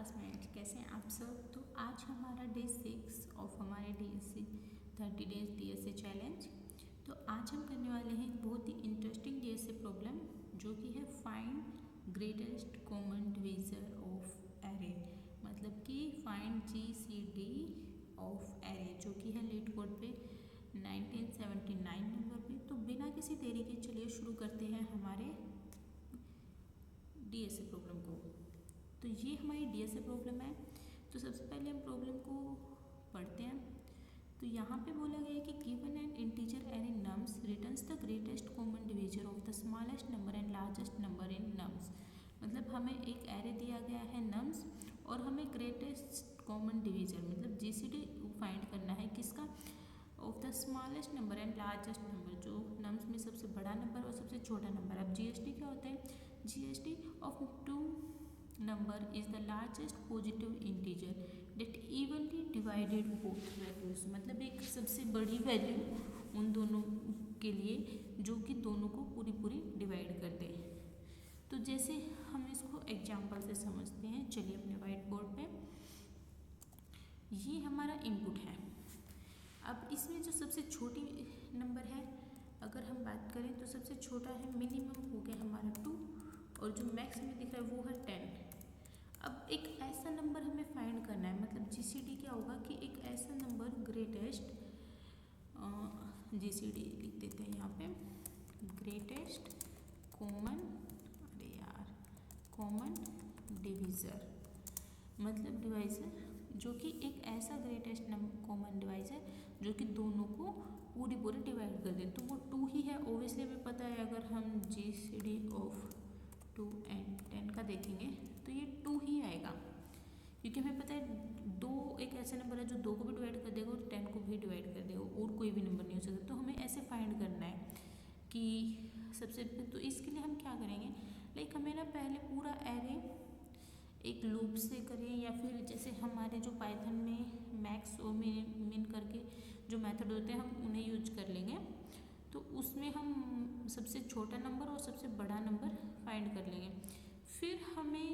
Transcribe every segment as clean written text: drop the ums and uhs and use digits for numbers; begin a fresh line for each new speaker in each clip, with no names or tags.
Classmate, कैसे हैं आप सब। तो आज हमारा डे 6 ऑफ हमारे DSC 30 डेज DSC चैलेंज। तो आज हम करने वाले हैं एक बहुत ही इंटरेस्टिंग DSC प्रॉब्लम जो कि है find greatest common divisor of array, मतलब कि फाइंड GCD ऑफ एरे, जो कि है लेट कोड पे 1979 नंबर पे। तो बिना किसी देरी के चलिए शुरू करते हैं हमारे DSC प्रॉब्लम को। तो ये हमारी DSC प्रॉब्लम है। तो सबसे पहले हम प्रॉब्लम को पढ़ते हैं। तो यहाँ पे बोला गया है कि given an integer array nums returns the greatest common divisor of the smallest number and largest number in nums. मतलब हमें एक एरे दिया गया है नम्स और हमें ग्रेटेस्ट कॉमन डिवीजर मतलब GCD फाइंड करना है किसका, of the smallest number and largest number, जो नम्स में सबसे बड़ा नंबर और सबसे छोटा नंबर। अब GSD क्या होता है, GSD of two number is the largest positive integer that evenly divided both values. मतलब एक सबसे बड़ी वैल्यू उन दोनों के लिए जो कि दोनों को पूरी डिवाइड कर दे। तो जैसे हम इसको एग्जाम्पल से समझते हैं, चलिए अपने वाइट बोर्ड पे। ये हमारा इनपुट है। अब इसमें जो सबसे छोटी नंबर है, अगर हम बात करें तो सबसे छोटा है, मिनिमम हो गया हमारा 2 और जो मैक्स में दिख रहा है वो है 10। अब एक ऐसा नंबर हमें फाइंड करना है, मतलब GCD क्या होगा कि एक ऐसा नंबर ग्रेटेस्ट, GCD लिख देते हैं यहाँ पे, ग्रेटेस्ट कॉमन, अरे यार, कॉमन डिवीज़र, मतलब डिवाइज़र जो कि एक ऐसा ग्रेटेस्ट कॉमन डिवाइज़र जो कि दोनों को पूरी डिवाइड कर दे। तो वो 2 ही है, ओबियसली हमें पता है। अगर हम GCD ऑफ 2 एंड 10 का देखेंगे तो ये 2 ही आएगा, क्योंकि हमें पता है 2 एक ऐसा नंबर है जो 2 को भी डिवाइड कर देगा और 10 को भी डिवाइड कर देगा, और कोई भी नंबर नहीं हो सकता। तो हमें ऐसे फाइंड करना है कि सबसे, तो इसके लिए हम क्या करेंगे, लाइक हमें ना पहले पूरा एरे एक लूप से करें, या फिर जैसे हमारे जो पाइथन में मैक्स और मिन करके जो मेथड होते हैं हम उन्हें यूज कर लेंगे। तो उसमें हम सबसे छोटा नंबर और सबसे बड़ा नंबर फाइंड कर लेंगे। फिर हमें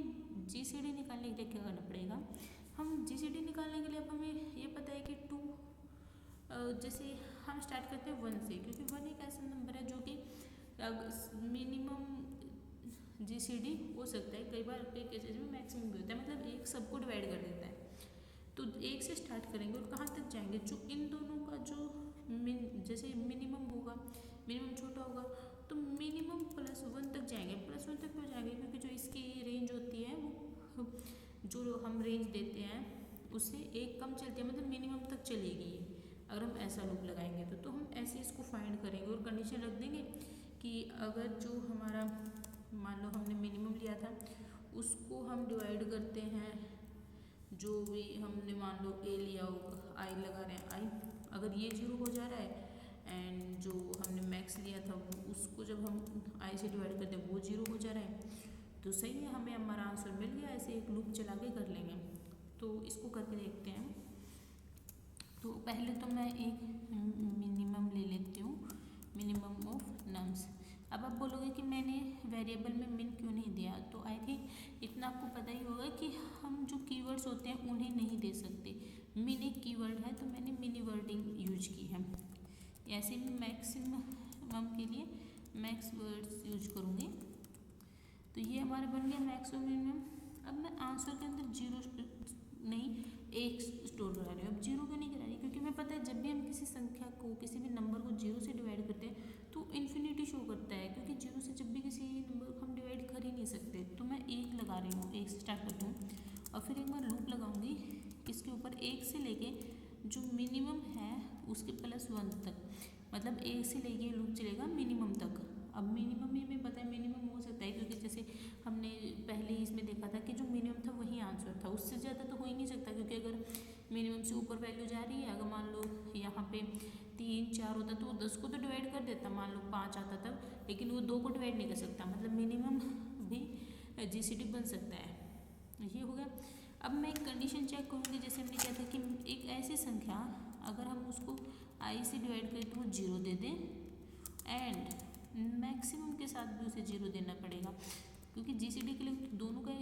GCD निकालने के लिए क्या करना पड़ेगा, हम GCD निकालने के लिए अब हमें ये पता है कि 2, जैसे हम स्टार्ट करते हैं 1 से, क्योंकि 1 एक ऐसा नंबर है जो कि मिनिमम GCD हो सकता है, कई बार कई केसेज में मैक्सिमम भी होता है, मतलब एक सबको डिवाइड कर देता है। तो 1 से स्टार्ट करेंगे और कहाँ तक जाएंगे, जो इन दोनों का जो जैसे मिनिमम होगा, मिनिमम छोटा होगा तो मिनिमम +1 तक जाएंगे। +1 तक क्यों जाएंगे, क्योंकि जो इसकी रेंज होती है वो जो हम रेंज देते हैं उससे एक कम चलती है, मतलब मिनिमम तक चलेगी ये। अगर हम ऐसा लूप लगाएंगे तो हम ऐसे इसको फाइंड करेंगे और कंडीशन रख देंगे कि अगर जो हमारा, मान लो हमने मिनिमम लिया था, उसको हम डिवाइड करते हैं, जो भी हमने मान लो A लिया होगा, I लगा रहे हैं, I अगर ये 0 हो जा रहा है एंड जो हमने मैक्स लिया था उसको जब हम I से डिवाइड करते हैं वो 0 हो जा रहा है, तो सही है, हमें हमारा आंसर मिल गया। ऐसे एक लूप चला के कर लेंगे। तो इसको करके देखते हैं। तो पहले तो मैं एक मिनिमम ले लेती हूँ, मिनिमम ऑफ नम्स। अब आप बोलोगे कि मैंने वेरिएबल में मिन क्यों नहीं दिया, तो आई थिंक इतना आपको पता ही होगा कि हम जो कीवर्ड्स होते हैं उन्हें नहीं दे सकते। मिन एक कीवर्ड है तो मैंने मिनी वर्डिंग यूज की है। ऐसे में मैक्सिमम के लिए मैक्स वर्ड्स यूज करूँगी। तो ये हमारा बन गया मैक्स और मिनिमम। अब मैं आंसर के अंदर 0 नहीं 1 स्टोर करा रही हूँ। अब 0 क्यों नहीं करा रही, क्योंकि हमें पता है जब भी हम किसी संख्या को, किसी भी नंबर को 0 से डिवाइड करते हैं तो इन्फिनिटी शो करता है, क्योंकि 0 से जब भी किसी नंबर को हम डिवाइड कर ही नहीं सकते। तो मैं 1 लगा रही हूँ, 1 से स्टार्ट करती हूँ और फिर एक बार लूप लगाऊंगी इसके ऊपर 1 से लेके जो मिनिमम है उसके +1 तक, मतलब 1 से लेके लूप चलेगा मिनिमम तक। अब मिनिमम ही हमें पता है मिनिमम हो सकता है, क्योंकि जैसे हमने पहले इसमें देखा था कि जो मिनिमम था वही आंसर था, उससे ज़्यादा तो हो ही नहीं सकता, क्योंकि अगर मिनिमम से ऊपर वैल्यू जा रही है, अगर मान लो यहाँ पे 3 4 होता तो 10 को तो डिवाइड कर देता, मान लो 5 आता तब, लेकिन वो 2 को डिवाइड नहीं कर सकता, मतलब मिनिमम भी GCD बन सकता है। ये हो गया। अब मैं एक कंडीशन चेक करूँगी, जैसे हमने कहा था कि एक ऐसी संख्या अगर हम उसको I से डिवाइड करें तो वो 0 दे दें, एंड मैक्सिमम के साथ भी उसे 0 देना पड़ेगा, क्योंकि GCD के लिए दोनों का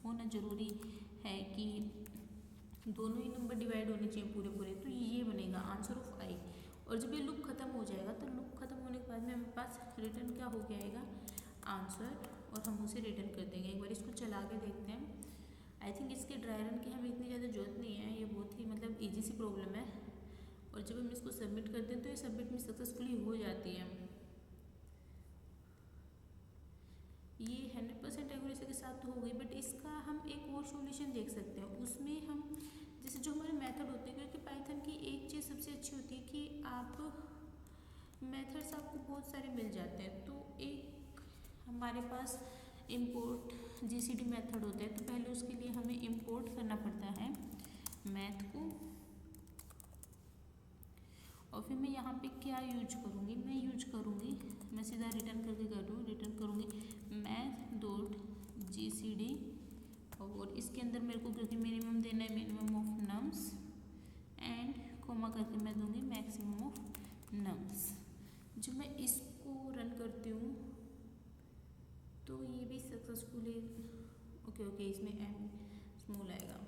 होना जरूरी है दोनों ही नंबर डिवाइड होने चाहिए पूरे पूरे, तो ये बनेगा आंसर ऑफ आई। और जब ये लूप खत्म हो जाएगा तो लूप खत्म होने के बाद में हमारे पास रिटर्न क्या हो गया आएगा, आंसर, और हम उसे रिटर्न कर देंगे। एक बार इसको चला के देखते हैं। आई थिंक इसके ड्राई रन की हमें इतनी ज़्यादा जरूरत नहीं है, ये बहुत ही मतलब ईजी सी प्रॉब्लम है। और जब हम इसको सबमिट करते हैं तो ये सबमिट में सक्सेसफुली हो जाती है। ये 100% एक्यूरेसी के साथ तो हो गई, बट इसका हम एक और सॉल्यूशन देख सकते हैं। उसमें हम जैसे जो हमारे मेथड होते हैं, क्योंकि पाइथन की एक चीज़ सबसे अच्छी होती है कि आप मेथड्स आपको बहुत सारे मिल जाते हैं। तो एक हमारे पास इंपोर्ट जीसीडी मेथड होता है, तो पहले उसके लिए हमें इंपोर्ट करना पड़ता है मैथ को, और फिर मैं यहाँ पे क्या यूज करूँगी, मैं यूज करूँगी, मैं सीधा रिटर्न करके कर दूँ, रिटर्न करूँगी मैथ डॉट जीसीडी, और इसके अंदर मेरे को क्योंकि मिनिमम देना है minimum of nums, and comma करके मैं दूँगी मैक्सिमम ऑफ नम्स। जब मैं इसको रन करती हूँ तो ये भी सक्सेसफुली ओके इसमें एम स्मॉल आएगा।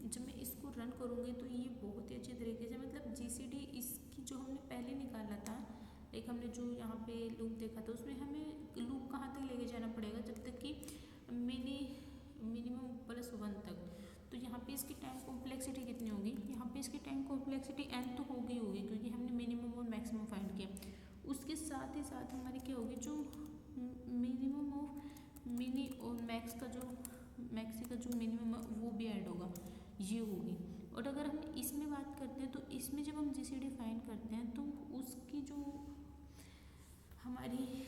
जब मैं इसको रन करूँगी तो ये बहुत ही अच्छे तरीके से मतलब जीसीडी इसकी जो हमने पहले निकाला था, एक हमने जो यहाँ पे लूप देखा था, उसमें हमें लूप कहाँ तक लेके जाना पड़ेगा, जब तक कि मिनिमम +1 तक। तो यहाँ पे इसकी टाइम कॉम्प्लेक्सिटी कितनी होगी, यहाँ पे इसकी टाइम कॉम्प्लेक्सिटी n तो होगी क्योंकि हमने मिनिमम और मैक्सिमम फाइंड किया। उसके साथ ही साथ हमारी क्या होगी, जो मिनिमम ऑफ मिनी और मैक्स का जो मिनिमम वो भी ऐड होगा, ये होगी। और अगर हम इसमें बात करते हैं तो इसमें जब हम जीसीडी फाइंड करते हैं तो उसकी जो हमारी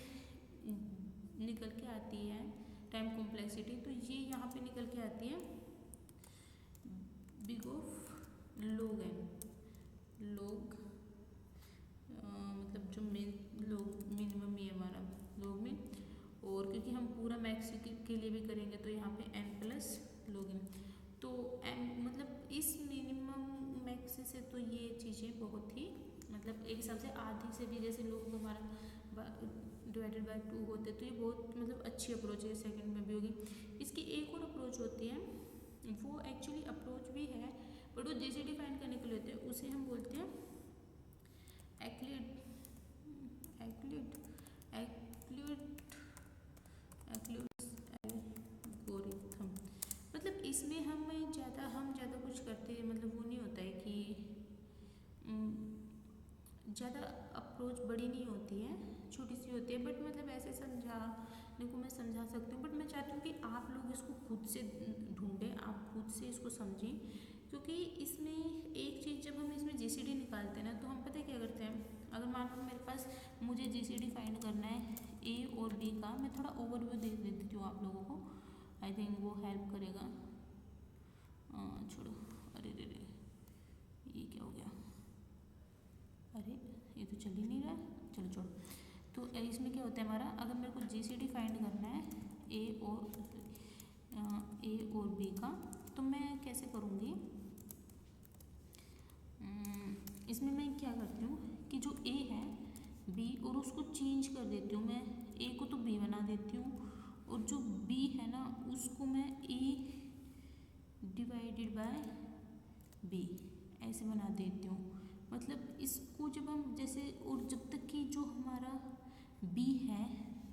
निकल के आती है टाइम कॉम्प्लेक्सिटी, तो ये यहाँ पे निकल के आती है big of log n, log मतलब जो मिनिमम ये हमारा log में, और क्योंकि हम पूरा मैक्स के लिए भी करेंगे तो यहाँ पे n प्लस log n, तो n मतलब इस मिनिमम मैक्स से तो ये चीज़ें बहुत ही मतलब एक हिसाब से आधी से भी जैसे लोग हमारा डिवाइडेड बाय 2 होते, तो ये बहुत मतलब अच्छी अप्रोच है, सेकंड में भी होगी। इसकी एक और अप्रोच होती है, वो एक्चुअली अप्रोच भी है बट वो जीसीडी फाइंड करने के लिए होते हैं, उसे हम बोलते हैं एल्गोरिथम। मतलब इसमें हम ज़्यादा कुछ करते हैं, मतलब वो नहीं होता है कि ज़्यादा अप्रोच बड़ी नहीं होती है, छोटी सी होती है, बट मतलब ऐसे समझाने को मैं समझा सकती हूँ, बट मैं चाहती हूँ कि आप लोग इसको खुद से ढूंढें, आप खुद से इसको समझें, क्योंकि इसमें एक चीज़ जब हम इसमें जीसीडी निकालते हैं ना, तो हम पता है क्या करते हैं, अगर मान लो मेरे पास मुझे जीसीडी फाइंड करना है ए और बी का, मैं थोड़ा ओवरव्यू दे देती हूँ आप लोगों को, आई थिंक वो हेल्प करेगा। छोड़ो, अरे रे ये क्या हो गया, अरे ये तो चल ही नहीं रहा है, चलो छोड़ो। तो इसमें क्या होता है हमारा, अगर मेरे को जीसीडी फाइंड करना है ए और बी का, तो मैं कैसे करूँगी, इसमें मैं क्या करती हूँ कि जो ए है बी और उसको चेंज कर देती हूँ, मैं ए को तो बी बना देती हूँ, और जो बी है ना उसको मैं ए डिवाइडेड बाय बी ऐसे बना देती हूँ। मतलब इसको जब हम जैसे, और जब तक कि जो हमारा बी है,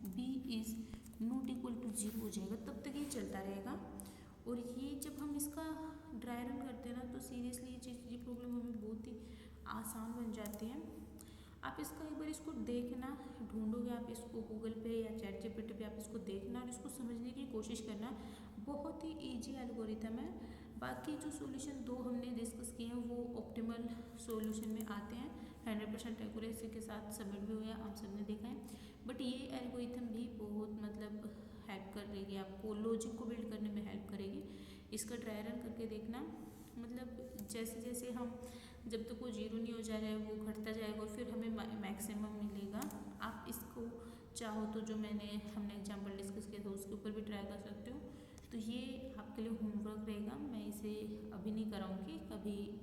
B is not equal to 0 हो जाएगा, तब तक ये चलता रहेगा। और ये जब हम इसका ड्राई रन करते हैं ना, तो सीरियसली ये प्रॉब्लम हमें बहुत ही आसान बन जाती है। आप इसका एक बार इसको देखना, ढूंढोगे आप इसको गूगल पे या चैट जीपीटी पे, आप इसको देखना और इसको समझने की कोशिश करना, बहुत ही ईजी एल्गोरिथम है। बाकी जो सॉल्यूशन दो हमने डिस्कस किए हैं वो ऑप्टिमल सॉल्यूशन में आते हैं, 100% एक्यूरेसी के साथ सबमिट भी हुआ, आप सबने देखा है। बट ये एल्गोरिथम भी बहुत मतलब हेल्प करेगी आपको, लॉजिक को बिल्ड करने में हेल्प करेगी। इसका ट्राई रन करके देखना, मतलब जैसे जैसे हम जब तक वो 0 नहीं हो जा रहा है वो घटता जाएगा और फिर हमें मैक्सिमम मिलेगा। आप इसको चाहो तो जो हमने एग्जाम्पल डिस्कस किया था उसके ऊपर भी ट्राई कर सकते हो। तो ये आपके लिए होमवर्क रहेगा, मैं इसे अभी नहीं कराऊंगी, कभी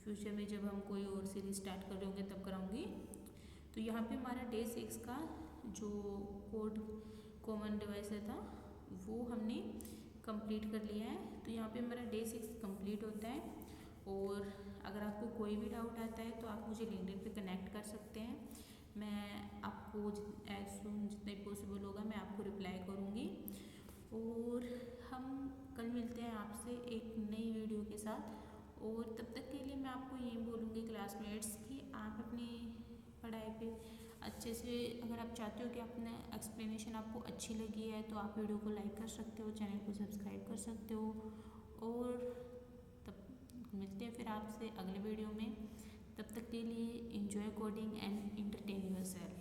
फ्यूचर में जब हम कोई और सीरीज स्टार्ट कर रहे होंगे तब कराऊंगी। तो यहाँ पे हमारा डे 6 का जो कोड कॉमन डिवाइस था वो हमने कंप्लीट कर लिया है। तो यहाँ पे मेरा डे 6 कंप्लीट होता है। और अगर आपको कोई भी डाउट आता है तो आप मुझे लिंक्डइन पे कनेक्ट कर सकते हैं। मैं आपको एज सून जितने पॉसिबल होगा मैं आपको रिप्लाई करूँगी। और हम कल मिलते हैं आपसे एक नई वीडियो के साथ। और तब तक के लिए मैं आपको ये बोलूँगी क्लासमेट्स कि आप अपनी पढ़ाई पे अच्छे से, अगर आप चाहते हो कि अपना एक्सप्लेनेशन आपको अच्छी लगी है तो आप वीडियो को लाइक कर सकते हो, चैनल को सब्सक्राइब कर सकते हो। और तब मिलते हैं फिर आपसे अगले वीडियो में। तब तक के लिए enjoy coding and entertain yourself.